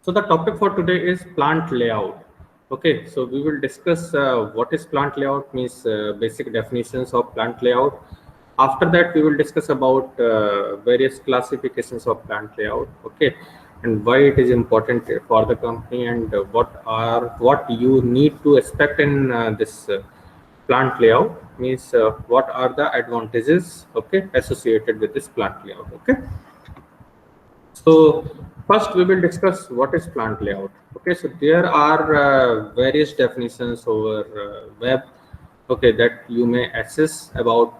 So the topic for today is plant layout. Okay, so we will discuss what is plant layout, means basic definitions of plant layout. After that, we will discuss about various classifications of plant layout. Okay, and why it is important for the company, and what you need to expect in this plant layout, means what are the advantages, okay, associated with this plant layout. Okay, so first we will discuss what is plant layout. Okay, so there are various definitions over web, okay, that you may access about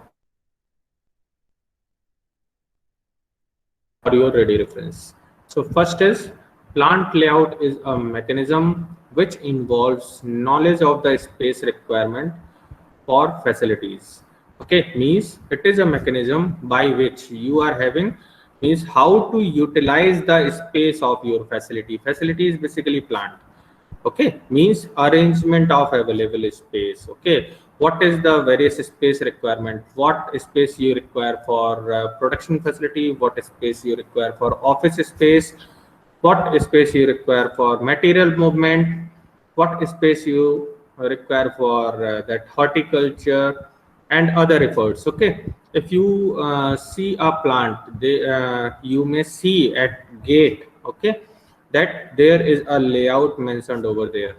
for your ready reference. So first is, plant layout is a mechanism which involves knowledge of the space requirement for facilities. Okay, means it is a mechanism by which you are having, means how to utilize the space of your facility. Facility is basically plant. Okay, means arrangement of available space. Okay, what is the various space requirement, what space you require for production facility, what space you require for office space, what space you require for material movement, what space you require for that horticulture and other efforts. Okay, if you see a plant, you may see at gate, okay, that there is a layout mentioned over there.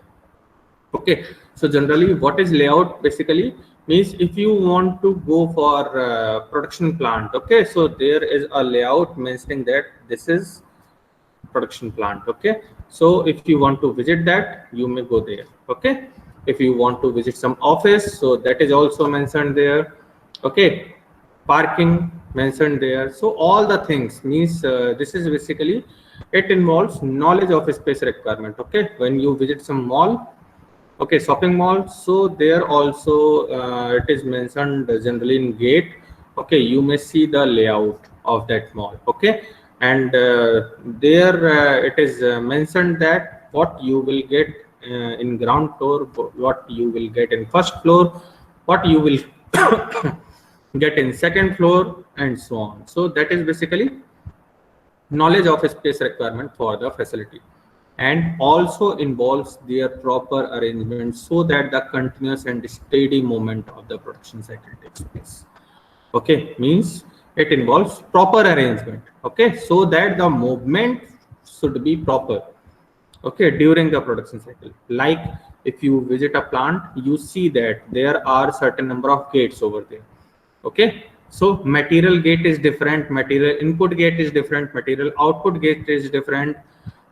Okay, so generally what is layout basically means, if you want to go for production plant, okay, so there is a layout mentioning that this is production plant. Okay, so if you want to visit that, you may go there. Okay, if you want to visit some office, so that is also mentioned there. Okay, parking mentioned there. So all the things means this is basically, it involves knowledge of space requirement. Okay, when you visit some mall, okay, shopping mall, so there also it is mentioned generally in gate. Okay, you may see the layout of that mall. Okay, and there it is mentioned that what you will get in ground floor, what you will get in first floor, what you will get in second floor, and so on. So that is basically knowledge of space requirement for the facility, and also involves their proper arrangement so that the continuous and steady movement of the production cycle takes place. Okay, means it involves proper arrangement, okay, so that the movement should be proper, okay, during the production cycle. Like if you visit a plant, you see that there are certain number of gates over there. Okay, so material gate is different, material input gate is different, material output gate is different.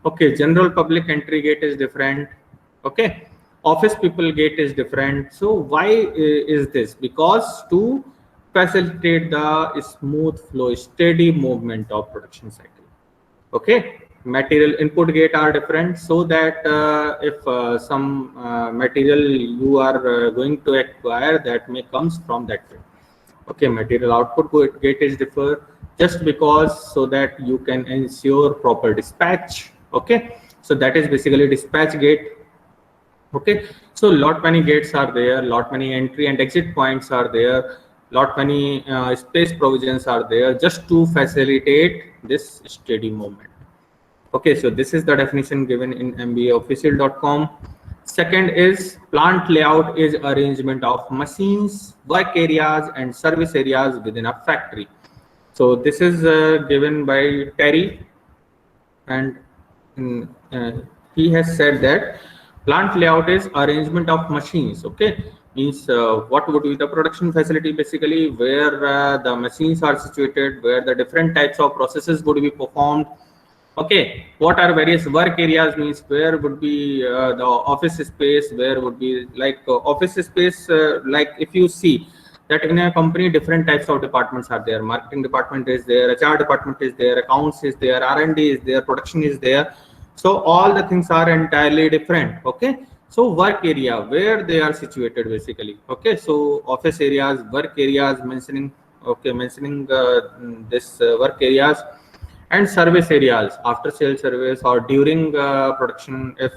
Okay, general public entry gate is different. Okay, office people gate is different. So why is this? Because to facilitate the smooth flow, steady movement of production cycle. Okay, material input gate are different, so that if some material you are going to acquire, that may comes from that way. Okay, material output gate is differ, just because so that you can ensure proper dispatch. Okay, so that is basically dispatch gate. Okay, so lot many gates are there, lot many entry and exit points are there, lot many space provisions are there, just to facilitate this steady movement. Okay, so this is the definition given in mbaofficial.com. Second is, plant layout is arrangement of machines, work areas and service areas within a factory. So this is given by Terry, and he has said that plant layout is arrangement of machines. Okay, means what would be the production facility basically, where the machines are situated, where the different types of processes would be performed. Okay, what are various work areas, means where would be the office space, where would be like office space, like if you see that in a company different types of departments are there, marketing department is there, HR department is there, accounts is there, R&D is there, production is there. So all the things are entirely different. Okay, so work area, where they are situated basically. Okay, so office areas, work areas mentioning, okay, mentioning this work areas, and service areas, after sales service or during production, if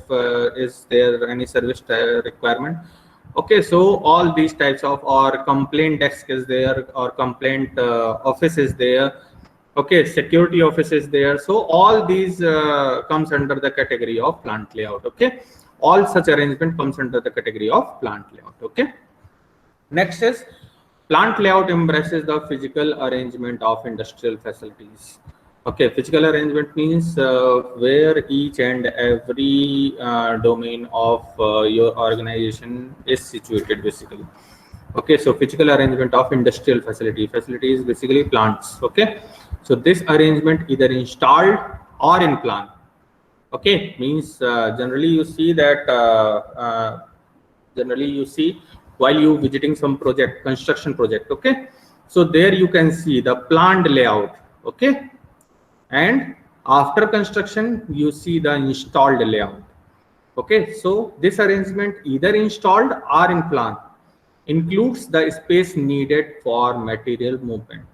is there any service requirement. Okay, so all these types of, or complaint desk is there, or complaint office is there. Okay, security office is there. So all these comes under the category of plant layout. Okay, all such arrangement comes under the category of plant layout. Okay. Next is plant layout embraces the physical arrangement of industrial facilities. Okay, physical arrangement means where each and every domain of your organization is situated basically. Okay, so physical arrangement of industrial facility is basically plants. Okay, so this arrangement either installed or in plan. Okay, means generally you see that generally you see while you visiting some project, construction project. Okay, so there you can see the planned layout. Okay, and after construction you see the installed layout. Okay, so this arrangement either installed or in plan includes the space needed for material movement,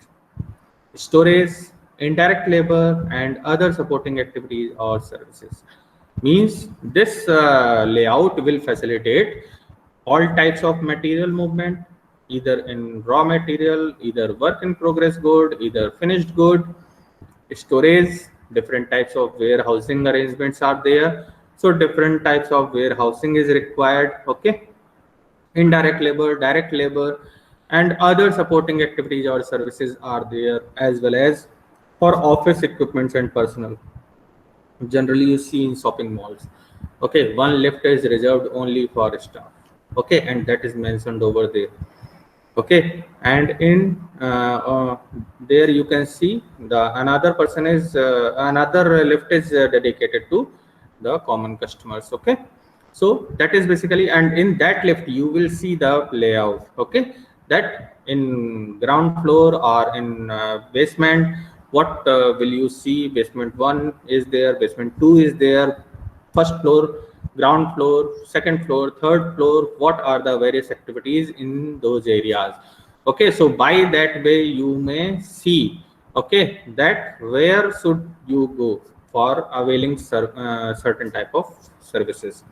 storage, indirect labor, and other supporting activities or services. Means this layout will facilitate all types of material movement, either in raw material, either work in progress good, either finished good, storage, different types of warehousing arrangements are there. So different types of warehousing is required. Okay, indirect labor, direct labor, and other supporting activities or services are there, as well as for office equipments and personnel. Generally you see in shopping malls. Okay, one lift is reserved only for staff. Okay, and that is mentioned over there. Okay, and in there you can see the another person is another lift is dedicated to the common customers. Okay, so that is basically, and in that lift you will see the layout. Okay, that in ground floor or in basement, what will you see? Basement 1 is there, basement 2 is there, first floor, ground floor, second floor, third floor, what are the various activities in those areas. Okay, so by that way you may see, okay, that where should you go for availing certain type of services.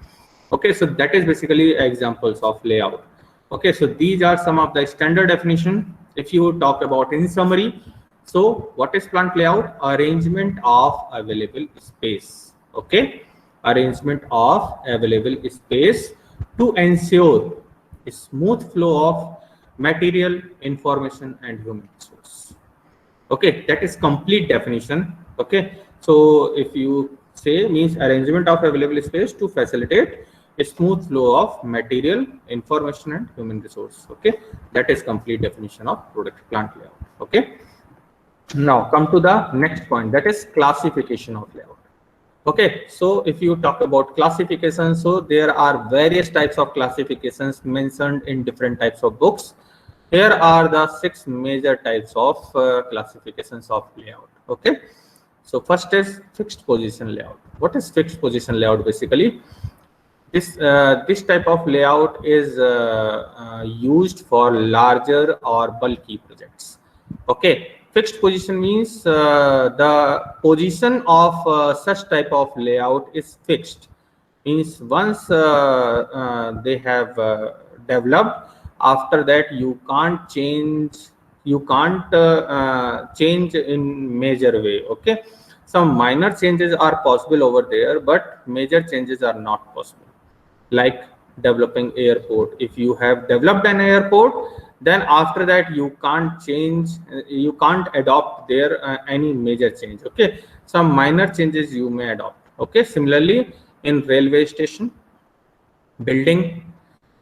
Okay, so that is basically examples of layout. Okay, so these are some of the standard definition. If you talk about in summary, so what is plant layout? Arrangement of available space. Okay, arrangement of available space to ensure a smooth flow of material, information, and human resource. Okay, that is complete definition. Okay, so if you say means arrangement of available space to facilitate a smooth flow of material, information, and human resource. Okay, that is complete definition of product plant layout. Okay, now come to the next point, that is classification of layout. Okay, so if you talk about classification, so there are various types of classifications mentioned in different types of books. Here are the 6 major types of classifications of layout. Okay, so first is fixed position layout. What is fixed position layout? Basically, this type of layout is used for larger or bulky projects. Okay, fixed position means the position of such type of layout is fixed. Means once they have developed, after that you can't change, you can't change in major way. Okay, some minor changes are possible over there, but major changes are not possible. Like developing airport, if you have developed an airport, then after that you can't change, you can't adopt there any major change. Okay, some minor changes you may adopt. Okay, similarly in railway station, building,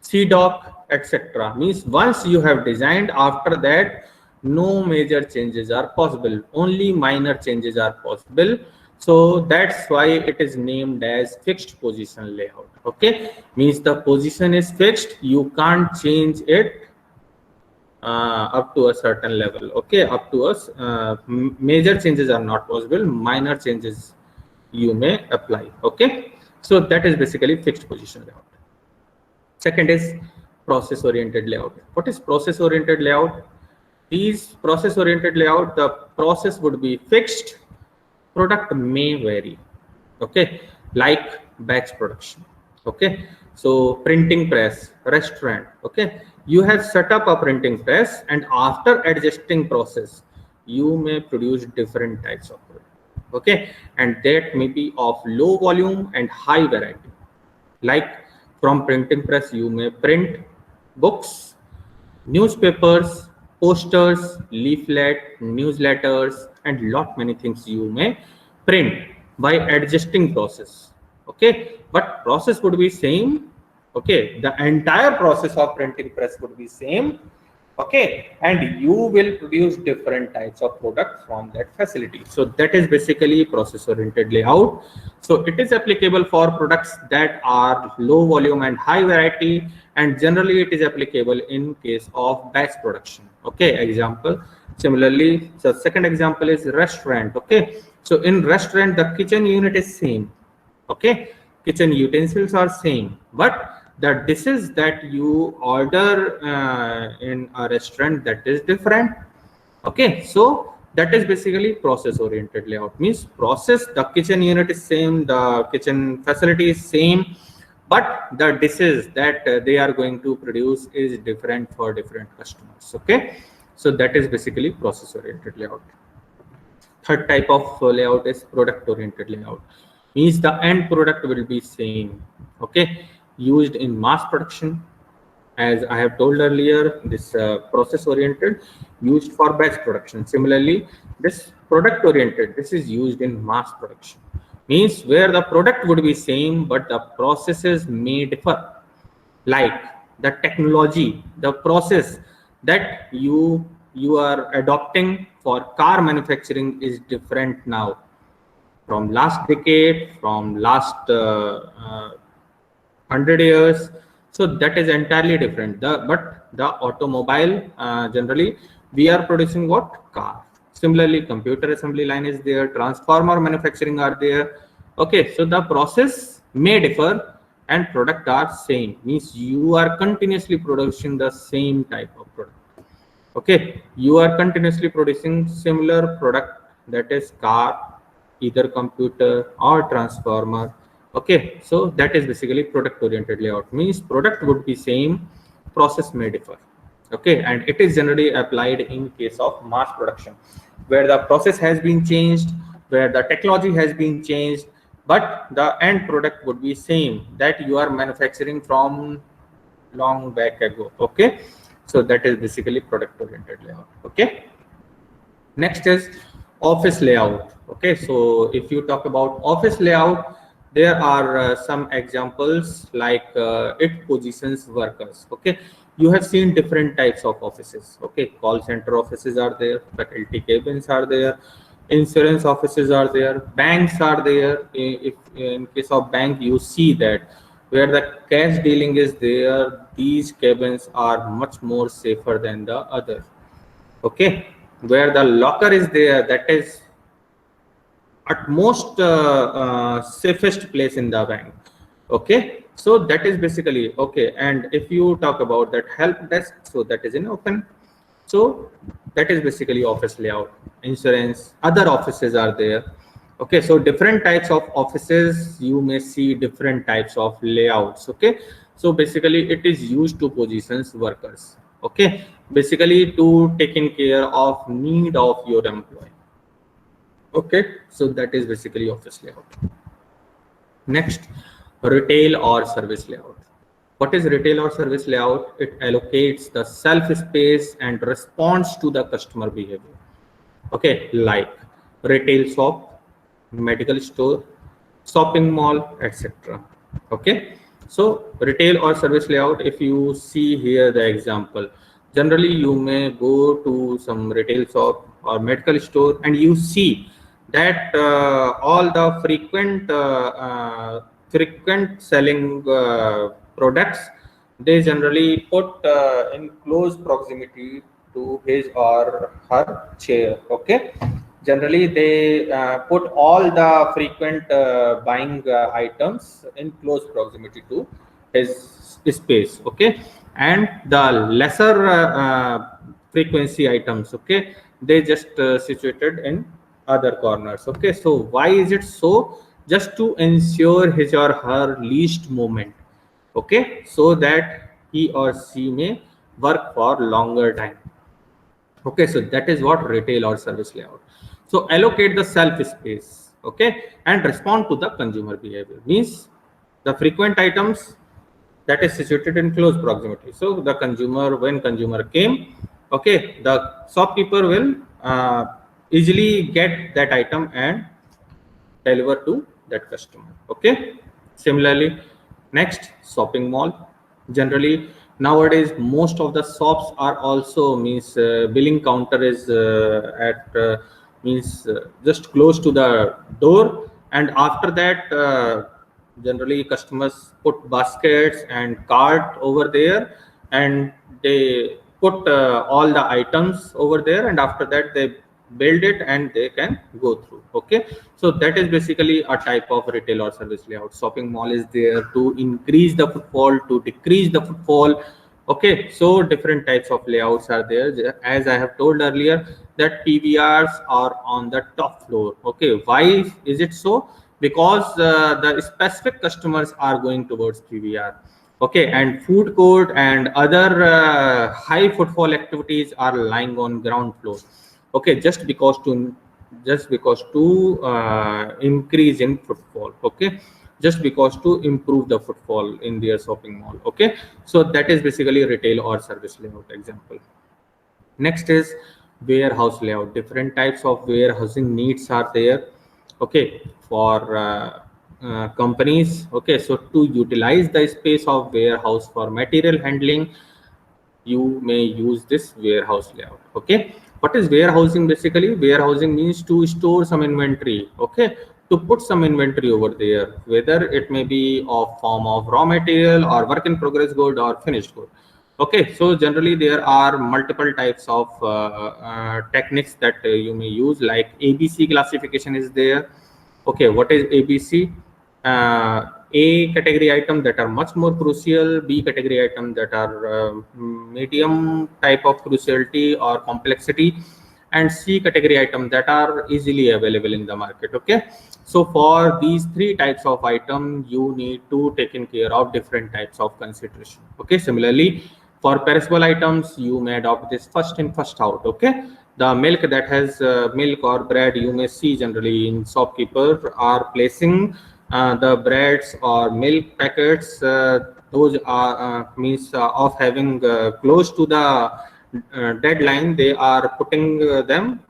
sea dock, etc. means once you have designed, after that no major changes are possible, only minor changes are possible. So that's why it is named as fixed position layout. Okay, means the position is fixed, you can't change it up to a certain level. Okay, up to us major changes are not possible, minor changes you may apply. Okay, so that is basically fixed position layout. Second is process oriented layout. What is process oriented layout? These process oriented layout, the process would be fixed, product may vary. Okay, like batch production. Okay, so printing press, restaurant. Okay, you have set up a printing press, and after adjusting process, you may produce different types of product. Okay, and that may be of low volume and high variety. Like from printing press, you may print books, newspapers, posters, leaflet, newsletters, and lot many things you may print by adjusting process. Okay, but process would be same. Okay, the entire process of printing press would be same. Okay, and you will produce different types of products from that facility. So that is basically process oriented layout. So it is applicable for products that are low volume and high variety, and generally it is applicable in case of batch production. Okay, example. Similarly, the second example is restaurant. Okay, so in restaurant the kitchen unit is same. Okay, kitchen utensils are same, but the dishes that you order in a restaurant, that is different. Okay, so that is basically process oriented layout. Means process, the kitchen unit is same, the kitchen facility is same, but the dishes that they are going to produce is different for different customers. Okay, so that is basically process oriented layout. Third type of layout is product oriented layout. Means the end product will be same. Okay, used in mass production. As I have told earlier, this process oriented used for batch production. Similarly, this product oriented, this is used in mass production. Means where the product would be same, but the processes may differ. Like the technology, the process that you are adopting for car manufacturing is different now from last decade, from last 100 years. So that is entirely different. But the automobile, generally we are producing what? Car. Similarly, computer assembly line is there, transformer manufacturing are there. Okay, so the process may differ and product are same. Means you are continuously producing the same type of product. Okay, you are continuously producing similar product, that is car, either computer or transformer. Okay, so that is basically product oriented layout. Means product would be same, process may differ. Okay, and it is generally applied in case of mass production, where the process has been changed, where the technology has been changed, but the end product would be same, that you are manufacturing from long back ago. Okay, so that is basically product oriented layout. Okay, next is office layout. Okay, so if you talk about office layout, there are some examples like it positions workers. Okay, you have seen different types of offices. Okay, call center offices are there, faculty cabins are there, insurance offices are there, banks are there. If in case of bank, you see that where the cash dealing is there, these cabins are much more safer than the other. Okay, where the locker is there, that is at most safest place in the bank. Okay, so that is basically okay. And if you talk about that help desk, so that is in open. So that is basically office layout. Insurance, other offices are there. Okay, so different types of offices, you may see different types of layouts. Okay, so basically it is used to positions workers. Okay, basically to taking care of need of your employee. Okay, so that is basically office layout. Next, retail or service layout. What is retail or service layout? It allocates the shelf space and responds to the customer behavior. Okay, like retail shop, medical store, shopping mall, etc. Okay, so retail or service layout, if you see here the example, generally you may go to some retail shop or medical store and you see that all the frequent selling products, they generally put in close proximity to his or her chair. Okay, generally they put all the frequent buying items in close proximity to his space. Okay, and the lesser frequency items, okay, they just situated in other corners. Okay, so why is it so? Just to ensure his or her least movement. Okay, so that he or she may work for longer time. Okay, so that is what retail or service layout. So allocate the shelf space, okay, and respond to the consumer behavior. Means the frequent items that is situated in close proximity. So the consumer, when consumer came, okay, the shopkeeper will easily get that item and deliver to that customer. Okay. Similarly, next, shopping mall. Generally, nowadays most of the shops are also means billing counter is at means just close to the door, and after that generally customers put baskets and cart over there, and they put all the items over there, and after that they build it and they can go through. Okay, so that is basically a type of retail or service layout. Shopping mall is there to increase the footfall, to decrease the footfall. Okay, so different types of layouts are there. As I have told earlier, that PVRs are on the top floor. Okay, why is it so? Because the specific customers are going towards PVR. Okay, and food court and other high footfall activities are lying on ground floor. Okay, just because to increase in footfall. Okay, just because to improve the footfall in their shopping mall. Okay, so that is basically retail or service layout example. Next is warehouse layout. Different types of warehousing needs are there. Okay, for companies. Okay, so to utilize the space of warehouse for material handling, you may use this warehouse layout. Okay, what is warehousing? Basically, warehousing means to store some inventory. Okay, to put some inventory over there, whether it may be of form of raw material or work in progress good or finished good. Okay, so generally there are multiple types of techniques that you may use, like ABC classification is there. Okay, what is ABC? A category item that are much more crucial, B category item that are medium type of cruciality or complexity, and C category item that are easily available in the market. Okay, so for these three types of item, you need to take in care of different types of consideration. Okay, similarly, for perishable items, you may adopt this first in, first out. Okay, the milk that has milk or bread, you may see generally in shopkeeper are placing the breads or milk packets. Those are means of having close to the deadline. They are putting them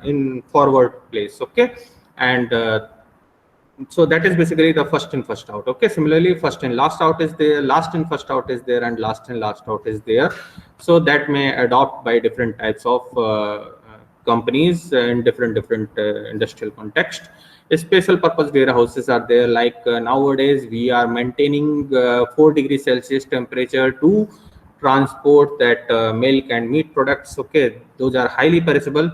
in forward place. Okay, and so that is basically the first in first out. Okay, similarly first in last out is there, last in first out is there, and last in last out is there. So that may adopt by different types of companies in different industrial context. Special purpose warehouses are there, like nowadays we are maintaining 4 degrees Celsius temperature to transport that milk and meat products. Okay, those are highly perishable.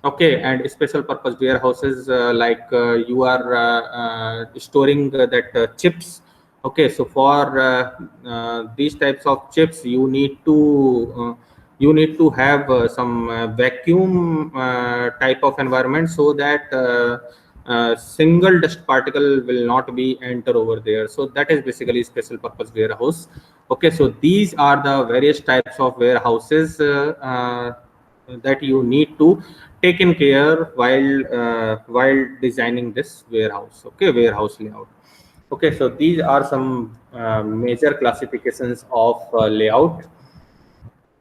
Okay, and special purpose warehouses like you are storing that chips. Okay, so for these types of chips, you need to have some vacuum type of environment, so that single dust particle will not be enter over there. So that is basically special purpose warehouse. Okay, so these are the various types of warehouses that you need to take in care while designing this warehouse. Okay, warehouse layout. Okay, so these are some major classifications of layout.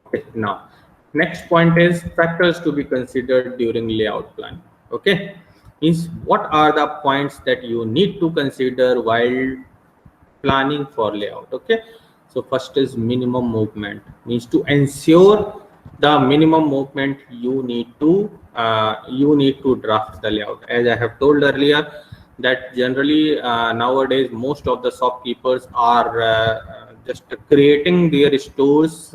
Okay, now next point is factors to be considered during layout planning. Okay, means what are the points that you need to consider while planning for layout. Okay, so first is minimum movement, means to ensure the minimum movement you need to draft the layout. As I have told earlier, that generally nowadays most of the shopkeepers are just creating their stores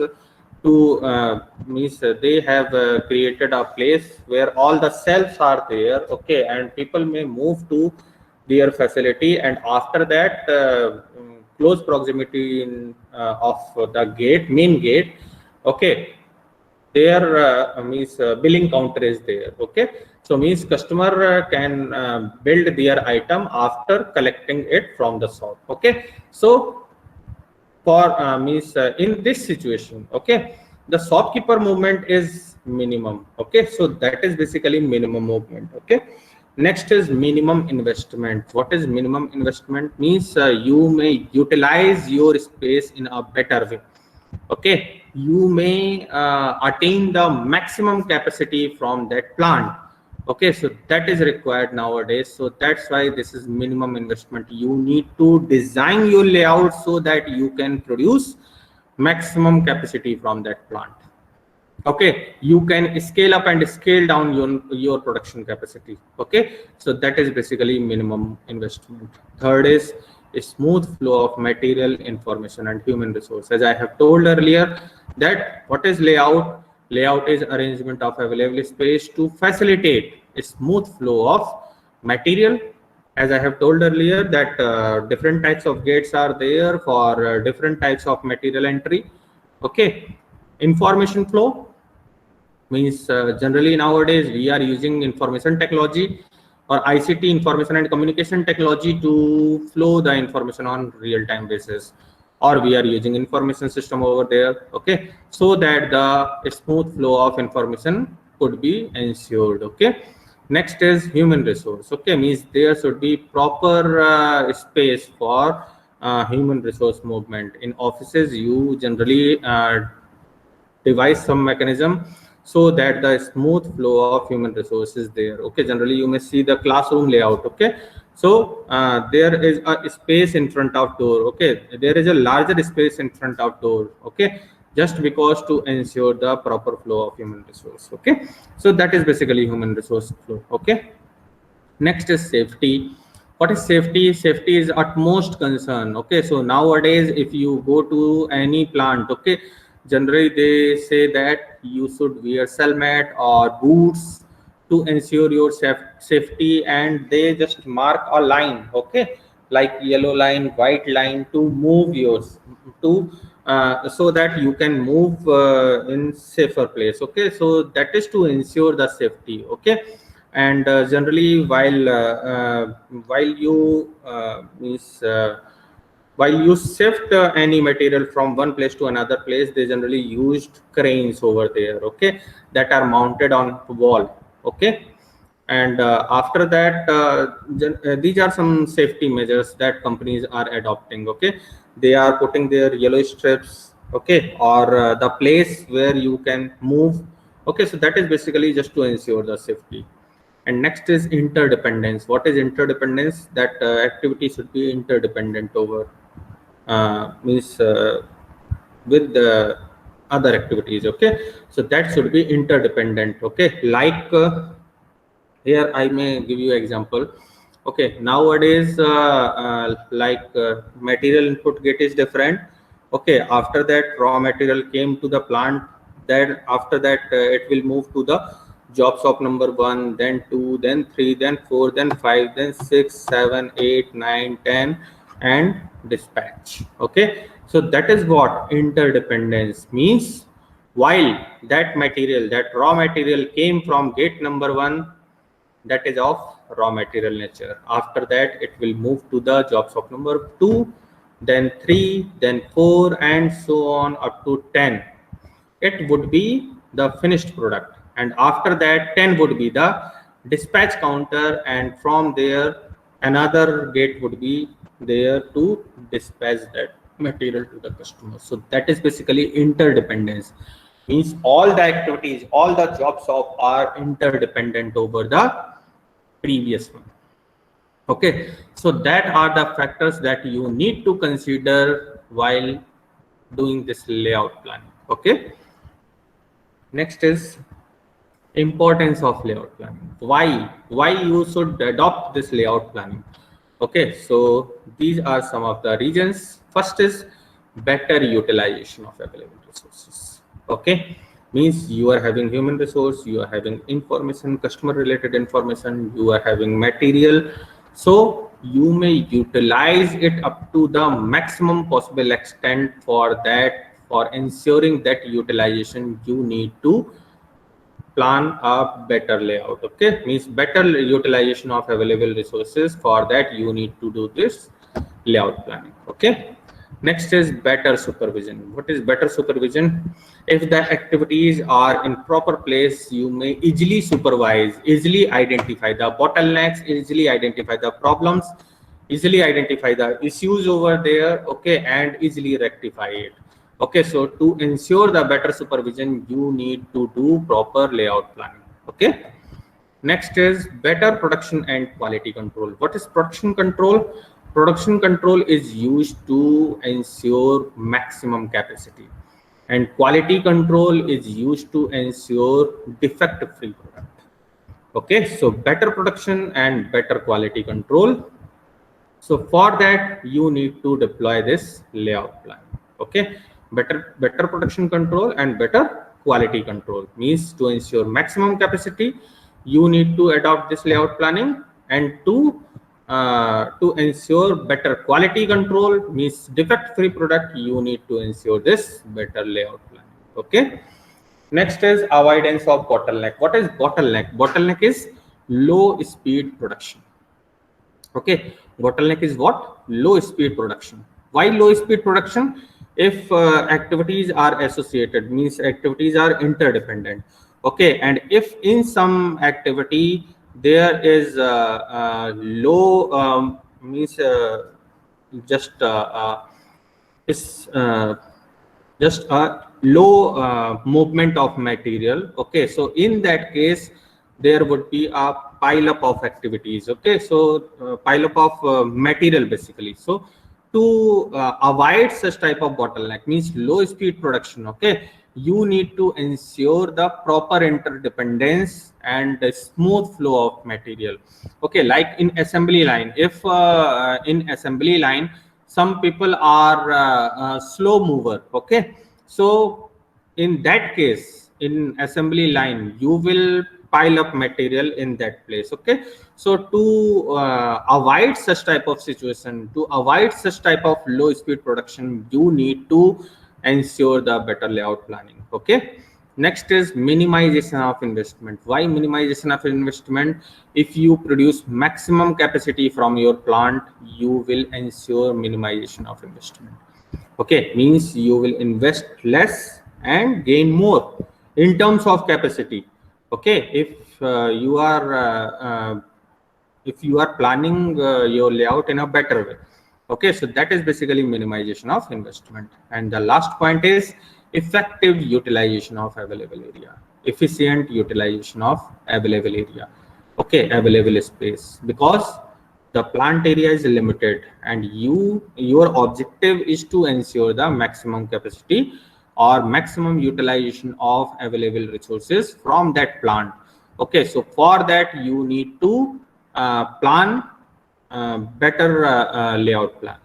to means they have created a place where all the shelves are there. Okay, and people may move to their facility, and after that close proximity of the main gate. Okay, there means billing counter is there. Okay, so means customer can build their item after collecting it from the shop. Okay, so for means in this situation, okay, the shopkeeper movement is minimum. Okay, so that is basically minimum movement. Okay, next is minimum investment. What is minimum investment? Means you may utilize your space in a better way. Okay, you may attain the maximum capacity from that plant. Okay, so that is required nowadays. So that's why this is minimum investment. You need to design your layout so that you can produce maximum capacity from that plant. Okay, you can scale up and scale down your production capacity. Okay, so that is basically minimum investment. Third is a smooth flow of material, information, and human resource. As I have told earlier, that what is layout? Layout is arrangement of available space to facilitate a smooth flow of material. As I have told earlier, that different types of gates are there for different types of material entry. Okay, information flow means generally nowadays we are using information technology or ICT, information and communication technology, to flow the information on real-time basis, or we are using information system over there. Okay, so that the smooth flow of information could be ensured. Okay, next is human resource. Okay, means there should be proper space for human resource movement. In offices, you generally devise some mechanism so that the smooth flow of human resources there. Okay, generally you may see the classroom layout. Okay, so there is a space in front of door. Okay, there is a larger space in front of door. Okay, just because to ensure the proper flow of human resource. Okay, so that is basically human resource flow. Okay, next is safety. What is safety? Safety is utmost concern. Okay, so nowadays if you go to any plant, okay, generally they say that you should wear helmet or boots to ensure your safety, and they just mark a line, okay, like yellow line, white line, to move yours to so that you can move in safer place. Okay, so that is to ensure the safety. Okay, and generally while you means while you shift any material from one place to another place, they generally used cranes over there. Okay, that are mounted on wall. Okay, and after that these are some safety measures that companies are adopting. Okay, they are putting their yellow strips, okay, or the place where you can move. Okay, so that is basically just to ensure the safety. And next is interdependence. What is interdependence? That activity should be interdependent over means with the other activities. Okay, so that should be interdependent. Okay, like here I may give you example. Okay, nowadays like material input gate is different. Okay, after that raw material came to the plant, then after that it will move to the job shop number 1, then 2, then 3, then 4, then 5, then 6, 7, 8, 9, 10, and dispatch. Okay, so that is what interdependence means. While that material, that raw material came from gate number 1, that is of raw material nature. After that it will move to the job shop number 2, then 3, then 4, and so on up to 10. It would be the finished product, and after that 10 would be the dispatch counter, and from there another gate would be there to dispatch that material to the customer. So that is basically interdependence. Means all the activities, all the job shop are interdependent over the previous one. Okay, so that are the factors that you need to consider while doing this layout planning. Okay, next is importance of layout planning. Why you should adopt this layout planning? Okay, so these are some of the reasons. First is better utilization of available resources. Okay, means you are having human resource, you are having information, customer related information, you are having material, so you may utilize it up to the maximum possible extent. For that, for ensuring that utilization, you need to plan a better layout. Okay, means better utilization of available resources. For that you need to do this layout planning. Okay, Next is better supervision. What is better supervision? If the activities are in proper place, you may easily supervise, easily identify the bottlenecks, easily identify the problems, easily identify the issues over there, okay, and easily rectify it. Okay, so to ensure the better supervision, you need to do proper layout planning. Okay. Next is better production and quality control. What is production control? Production control is used to ensure maximum capacity, and quality control is used to ensure defect-free product. Okay, so better production and better quality control. So for that, you need to deploy this layout plan. Okay, better production control and better quality control means to ensure maximum capacity, you need to adopt this layout planning, and to ensure better quality control means defect-free product, you need to ensure this better layout planning. Okay. Next is avoidance of bottleneck. What is bottleneck? Bottleneck is low speed production. Okay, bottleneck is what? Low speed production. Why low speed production? If activities are associated, means activities are interdependent. Okay, and if in some activity there is low means just is just a low movement of material. Okay, so in that case there would be a pile up of activities. Okay, so pile up of material basically. So to avoid such type of bottleneck means low speed production, okay, you need to ensure the proper interdependence and the smooth flow of material. Okay, like in assembly line, if in assembly line some people are slow mover. Okay, so in that case in assembly line you will pile up material in that place. Okay, so to avoid such type of situation, to avoid such type of low speed production, you need to ensure the better layout planning. Okay, next is minimization of investment. Why minimization of investment? If you produce maximum capacity from your plant, you will ensure minimization of investment. Okay, means you will invest less and gain more in terms of capacity. Okay, if you are planning your layout in a better way. Okay, so that is basically minimization of investment. And the last point is effective utilization of available area, efficient utilization of available area. Okay, available space, because the plant area is limited and your objective is to ensure the maximum capacity or maximum utilization of available resources from that plant. Okay, so for that you need to plan better layout plan,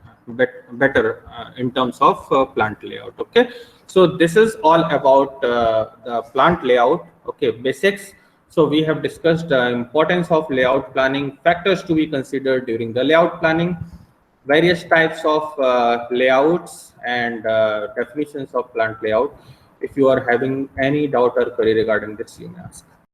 better in terms of plant layout. Okay, so this is all about the plant layout. Okay, basics. So we have discussed the importance of layout planning, factors to be considered during the layout planning, various types of layouts, and definitions of plant layout. If you are having any doubt or query regarding this, you may ask.